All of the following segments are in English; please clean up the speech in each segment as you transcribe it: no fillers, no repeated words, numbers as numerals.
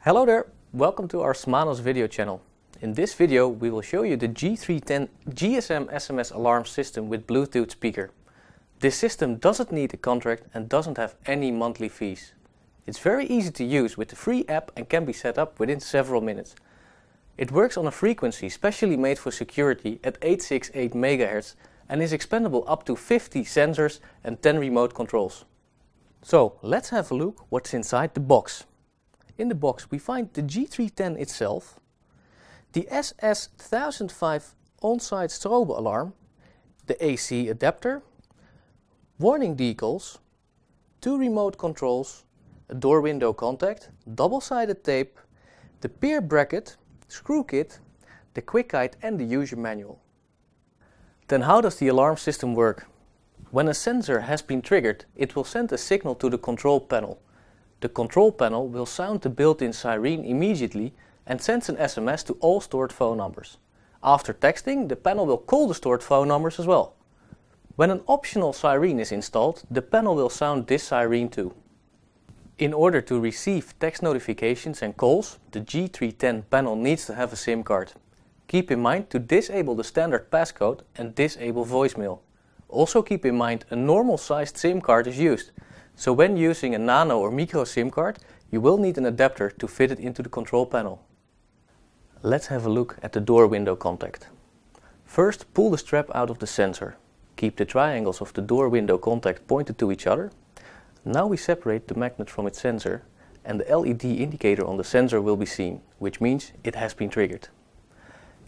Hello there, welcome to our Smanos video channel. In this video we will show you the G310 GSM SMS alarm system with Bluetooth speaker. This system doesn't need a contract and doesn't have any monthly fees. It's very easy to use with the free app and can be set up within several minutes. It works on a frequency specially made for security at 868 MHz and is expandable up to 50 sensors and 10 remote controls. So let's have a look what's inside the box. In the box we find the G310 itself, the SS1005 on-site strobe alarm, the AC adapter, warning decals, 2 remote controls, a door window contact, double-sided tape, the peer bracket, screw kit, the quick guide and the user manual. Then how does the alarm system work? When a sensor has been triggered, it will send a signal to the control panel. The control panel will sound the built-in siren immediately and sends an SMS to all stored phone numbers. After texting, the panel will call the stored phone numbers as well. When an optional siren is installed, the panel will sound this siren too. In order to receive text notifications and calls, the G310 panel needs to have a SIM card. Keep in mind to disable the standard passcode and disable voicemail. Also keep in mind a normal sized SIM card is used, so when using a nano or micro SIM card, you will need an adapter to fit it into the control panel. Let's have a look at the door window contact. First, pull the strap out of the sensor. Keep the triangles of the door window contact pointed to each other. Now we separate the magnet from its sensor and the LED indicator on the sensor will be seen, which means it has been triggered.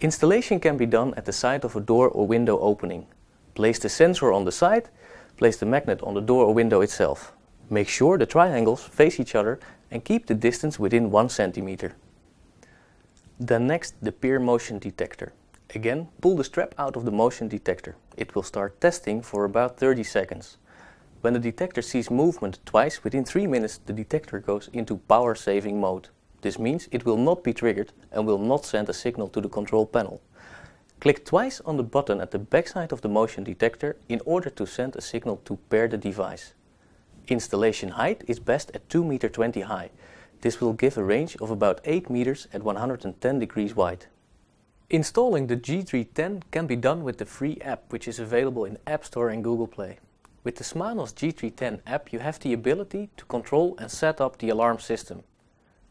Installation can be done at the side of a door or window opening. Place the sensor on the side, place the magnet on the door or window itself. Make sure the triangles face each other and keep the distance within 1 centimeter. Then next, the peer motion detector. Again, pull the strap out of the motion detector. It will start testing for about 30 seconds. When the detector sees movement twice within 3 minutes, the detector goes into power saving mode. This means it will not be triggered and will not send a signal to the control panel. Click twice on the button at the backside of the motion detector in order to send a signal to pair the device. Installation height is best at 2,20 m high. This will give a range of about 8 meters at 110 degrees wide. Installing the G310 can be done with the free app, which is available in App Store and Google Play. With the Smanos G310 app you have the ability to control and set up the alarm system.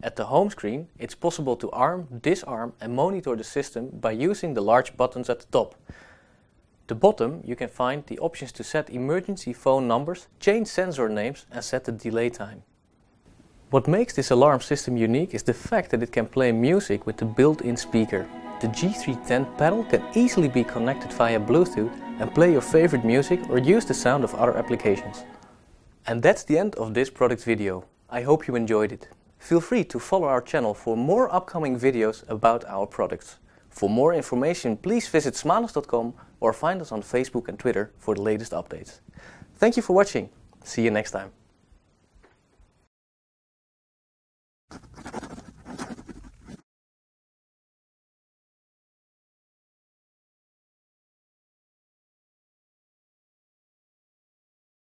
At the home screen it's possible to arm, disarm and monitor the system by using the large buttons at the top. At the bottom you can find the options to set emergency phone numbers, change sensor names and set the delay time. What makes this alarm system unique is the fact that it can play music with the built-in speaker. The G310 panel can easily be connected via Bluetooth and play your favorite music or use the sound of other applications. And that's the end of this product video. I hope you enjoyed it. Feel free to follow our channel for more upcoming videos about our products. For more information please visit smanos.com or find us on Facebook and Twitter for the latest updates. Thank you for watching. See you next time.